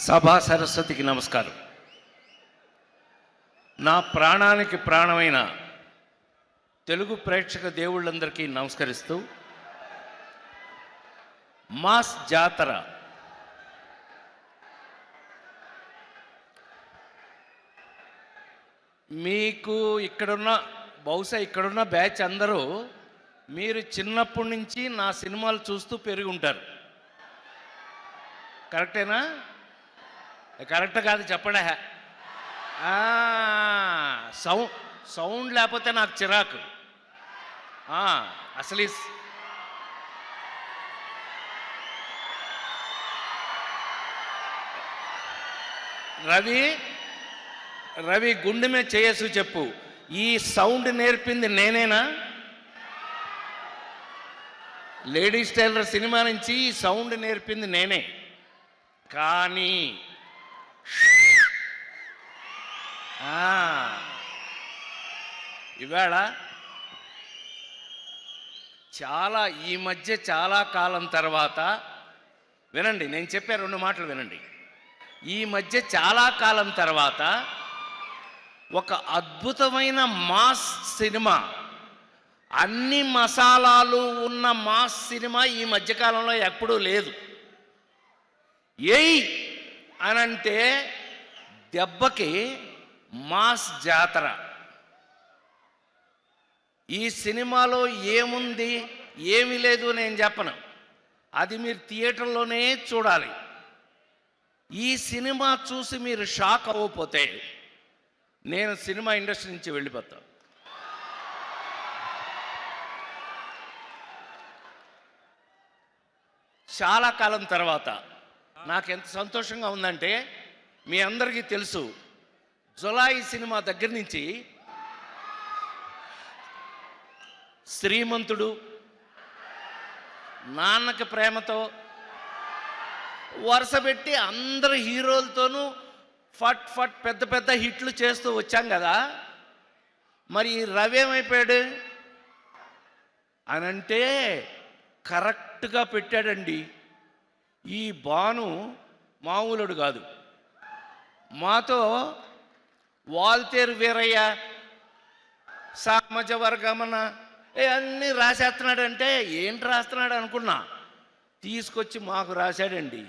సభా సరస్వతికి నమస్కారం. నా ప్రాణానికి ప్రాణమైన తెలుగు ప్రేక్షక దేవుళ్ళందరికీ నమస్కరిస్తూ, మాస్ జాతర మీకు బహుశా ఇక్కడున్న బ్యాచ్ అందరూ మీరు చిన్నప్పటి నుంచి నా సినిమాలు చూస్తూ పెరిగి ఉంటారు. కరెక్టేనా? కరెక్ట్ కాదు చెప్పండి. సౌండ్ లేకపోతే నాకు చిరాకు. అసలు రవి గుండె మీద చేయసు చెప్పు, ఈ సౌండ్ నేర్పింది నేనేనా? లేడీస్ టైలర్ సినిమా నుంచి ఈ సౌండ్ నేర్పింది నేనే. కానీ ఇవాళ ఈ మధ్య చాలా కాలం తర్వాత వినండి, నేను చెప్పే 2 మాటలు వినండి. ఈ మధ్య చాలా కాలం తర్వాత ఒక అద్భుతమైన మాస్ సినిమా, అన్ని మసాలాలు ఉన్న మాస్ సినిమా ఈ మధ్యకాలంలో ఎప్పుడూ లేదు. ఏయ్ అనంటే దెబ్బకి మాస్ జాతర. ఈ సినిమాలో ఏముంది ఏమీ లేదు నేను చెప్పను, అది మీరు థియేటర్లోనే చూడాలి. ఈ సినిమా చూసి మీరు షాక్ అవ్వకపోతే నేను సినిమా ఇండస్ట్రీ నుంచి వెళ్ళిపోతాను. చాలా కాలం తర్వాత నాకు ఎంత సంతోషంగా ఉందంటే, మీ అందరికీ తెలుసు, జులాయి సినిమా దగ్గర నుంచి శ్రీమంతుడు, నాన్నకి ప్రేమతో వరుస పెట్టి అందరు హీరోలతోనూ ఫట్ ఫట్ పెద్ద పెద్ద హిట్లు చేస్తూ వచ్చాం కదా. మరి రవి ఏమైపోయాడు అనంటే కరెక్ట్గా పెట్టాడండి. ఈ భాను మామూలుడు కాదు. మాతో వాల్తేరు వీరయ్య, సామజ వర్గమన అన్నీ రాసేస్తున్నాడంటే ఏంటి రాస్తున్నాడు అనుకున్నా, తీసుకొచ్చి మాకు రాశాడండి.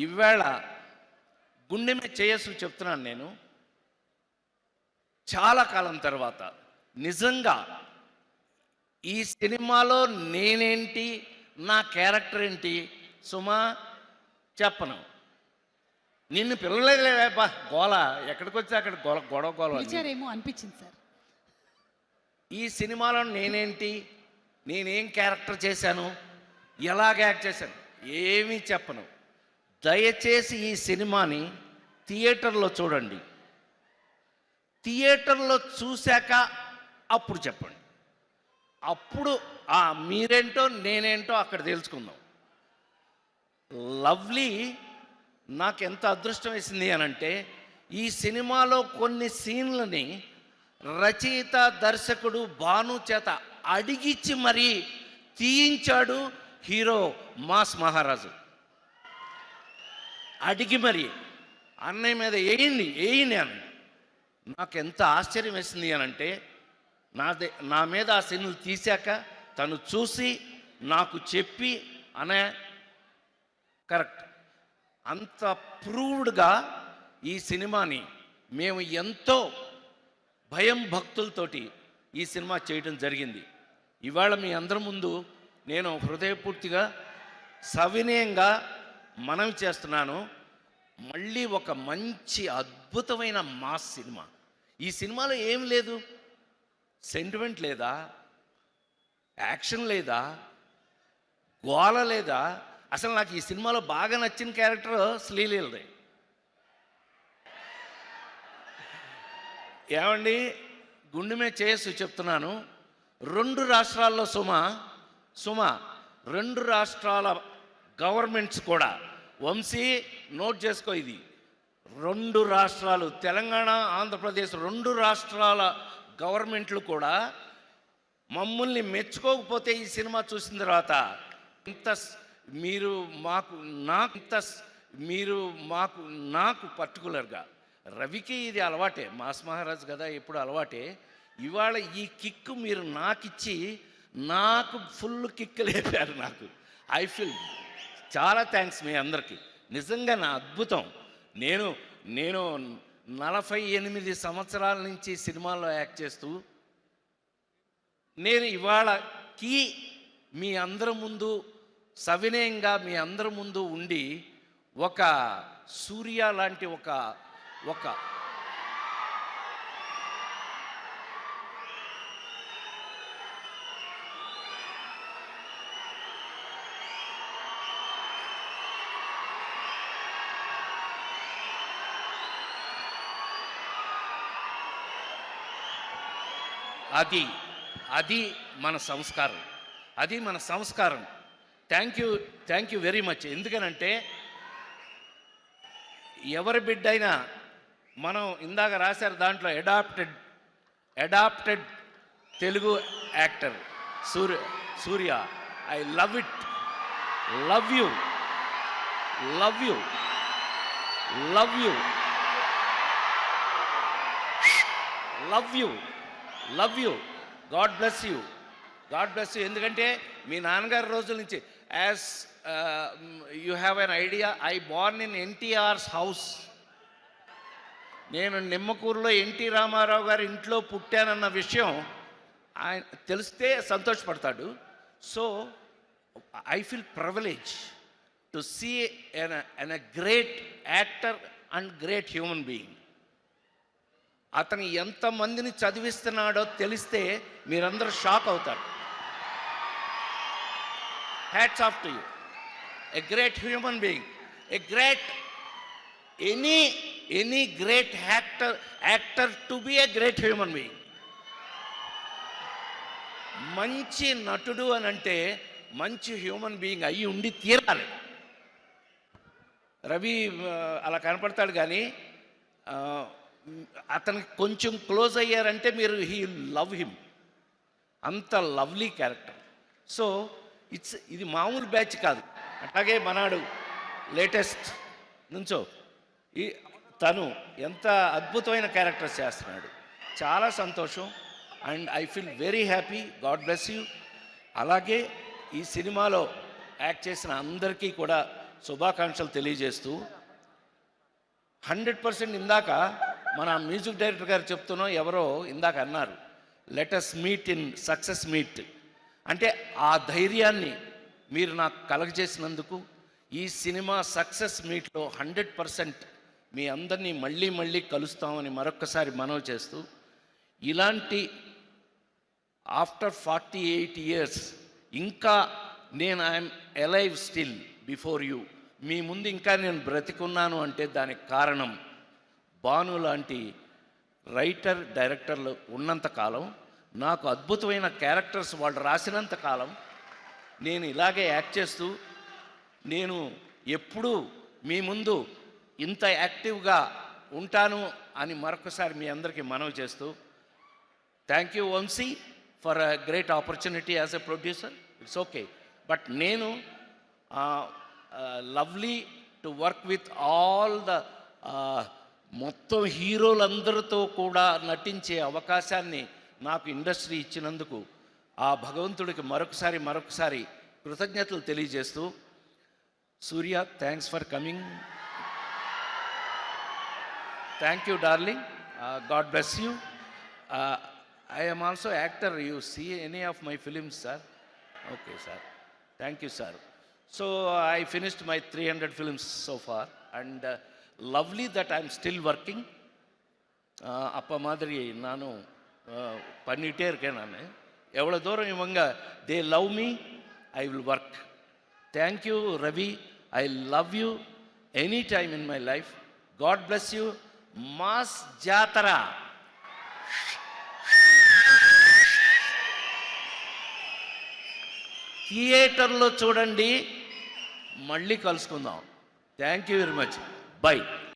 ఇవాళ గుండె మీద చేయసు చెప్తున్నాను నేను, చాలా కాలం తర్వాత నిజంగా ఈ సినిమాలో నేనేంటి, నా క్యారెక్టర్ ఏంటి సుమా చెప్పను. నిన్ను పిల్లలేదేపా గోల, ఎక్కడికి వచ్చి అక్కడ గొడవ అనిపించింది సార్. ఈ సినిమాలో నేనేంటి, నేనేం క్యారెక్టర్ చేశాను, ఎలాగ యాక్ట్ చేశాను ఏమీ చెప్పను. దయచేసి ఈ సినిమాని థియేటర్లో చూడండి. థియేటర్లో చూశాక అప్పుడు చెప్పండి. అప్పుడు మీరేంటో నేనేంటో అక్కడ తెలుసుకుందాం. లవ్లీ నాకు ఎంత అదృష్టం వేసింది అనంటే, ఈ సినిమాలో కొన్ని సీన్లని రచయిత దర్శకుడు భాను చేత అడిగిచ్చి మరీ తీయించాడు హీరో మాస్ మహారాజు. అడిగి మరి అన్నయ్య మీద వేయండి అని. నాకు ఎంత ఆశ్చర్యం వేసింది అనంటే, నా మీద ఆ సీన్లు తీశాక తను చూసి నాకు చెప్పి అనే కరెక్ట్, అంత ప్రూవ్డ్గా ఈ సినిమాని మేము ఎంతో భయం భక్తులతోటి ఈ సినిమా చేయడం జరిగింది. ఇవాళ మీ అందరి ముందు నేను హృదయపూర్తిగా సవినయంగా మనవి చేస్తున్నాను, మళ్ళీ ఒక మంచి అద్భుతమైన మాస్ సినిమా. ఈ సినిమాలో ఏం లేదు, సెంటిమెంట్ లేదా, యాక్షన్ లేదా, గోల లేదా. అసలు నాకు ఈ సినిమాలో బాగా నచ్చిన క్యారెక్టర్ శ్రీలీలదే. ఏమండి, గుండె మీద చేయసు చెప్తున్నాను. 2 రాష్ట్రాల్లో సుమ 2 రాష్ట్రాల గవర్నమెంట్స్ కూడా, వంశీ నోట్ చేసుకో, ఇది 2 రాష్ట్రాలు, తెలంగాణ ఆంధ్రప్రదేశ్ 2 రాష్ట్రాల గవర్నమెంట్లు కూడా మమ్మల్ని మెచ్చుకోకపోతే ఈ సినిమా చూసిన తర్వాత ఇంత మీరు మాకు నాకు ఇంత మీరు నాకు పర్టికులర్గా రవికి ఇది అలవాటే, మాస్ మహారాజ్ కదా ఎప్పుడు అలవాటే. ఇవాళ ఈ కిక్ మీరు నాకిచ్చి నాకు ఫుల్ కిక్ లేపారు. నాకు ఐ ఫీల్ చాలా థ్యాంక్స్ మీ అందరికీ. నిజంగా నా అద్భుతం. నేను 48 సంవత్సరాల నుంచి సినిమాల్లో యాక్ట్ చేస్తూ నేను ఇవాళకి మీ అందరి ముందు సవినయంగా మీ అందరి ముందు ఉండి ఒక సూర్య లాంటి ఒక అది మన సంస్కారం, అది మన సంస్కారం. Thank you very much. ఎందుకనంటే ఎవరి బిడ్డ అయినా మనం ఇందాక రాశారు దాంట్లో adapted Telugu actor Surya. I love it. Love you love you love you love you love you. God bless you. ఎందుకంటే మీ నాన్నగారి రోజుల నుంచి as you have an idea, I born in NTR's house. నేను నిమ్మకూరులో ఎన్టీ రామారావు గారి ఇంట్లో పుట్టానన్న విషయం ఆయన తెలిస్తే సంతోషపడతాడు. So I feel privilege to see an a great actor and great human being. అతను ఎంతమందిని చదివిస్తున్నాడో తెలిస్తే మీరందరూ షాక్ అవుతారు. Hats off to you. A great human being, a great any great actor to be a great human being. మంచి నటుడు అని అంటే మంచి హ్యూమన్ బీయింగ్ అయ్యి ఉండి తీరాలి. రవి అలా కనపడతాడు కానీ అతనికి కొంచెం క్లోజ్ అయ్యారంటే మీరు హీ లవ్ హిమ్. అంత లవ్లీ క్యారెక్టర్. సో ఇది మామూలు బ్యాచ్ కాదు. అట్లాగే మనాడు లేటెస్ట్ నుంచో తను ఎంత అద్భుతమైన క్యారెక్టర్స్ చేస్తున్నాడు. చాలా సంతోషం and I feel very happy. God bless you. అలాగే ఈ సినిమాలో యాక్ట్ చేసిన అందరికీ కూడా శుభాకాంక్షలు తెలియజేస్తూ 100% ఇందాక మన మ్యూజిక్ డైరెక్టర్ గారు చెప్తున్నాం, ఎవరో ఇందాక అన్నారు let us meet in success meet. అంటే ఆ ధైర్యాన్ని మీరు నాకు కలగజేసినందుకు ఈ సినిమా సక్సెస్ మీట్లో 100% మీ అందరినీ మళ్ళీ కలుస్తామని మరొక్కసారి మనవి చేస్తూ, ఇలాంటి ఆఫ్టర్ 48 years ఇంకా నేను I'm alive still before you, మీ ముందు ఇంకా నేను బ్రతికున్నాను అంటే దానికి కారణం భాను లాంటి రైటర్ డైరెక్టర్లు ఉన్నంతకాలం, నాకు అద్భుతమైన క్యారెక్టర్స్ వాళ్ళు రాసినంత కాలం నేను ఇలాగే యాక్ట్ చేస్తూ నేను ఎప్పుడూ మీ ముందు ఇంత యాక్టివ్గా ఉంటాను అని మరొకసారి మీ అందరికీ మనవి చేస్తూ, thank you Vamsi for a great opportunity as a producer. It's okay. But నేను lovely to work with all the మొత్తం హీరోలందరితో కూడా నటించే అవకాశాన్ని నాకు ఇండస్ట్రీ ఇచ్చినందుకు ఆ భగవంతుడికి మరొకసారి కృతజ్ఞతలు తెలియజేస్తూ, Surya thanks for coming. Thank you darling. God bless you. I am also actor. You see any of my films, sir? Okay, sir. Thank you, sir. So I finished my 300 films so far, and lovely that I am still working. Appa madri nanu pannite irukken nanu. Evlo dooram ivanga they love me, I will work. Thank you, Ravi. I love you any time in my life. God bless you. Mass Jatara. థియేటర్లో చూడండి. మళ్ళీ కలుసుకుందాం. Thank you very much. By.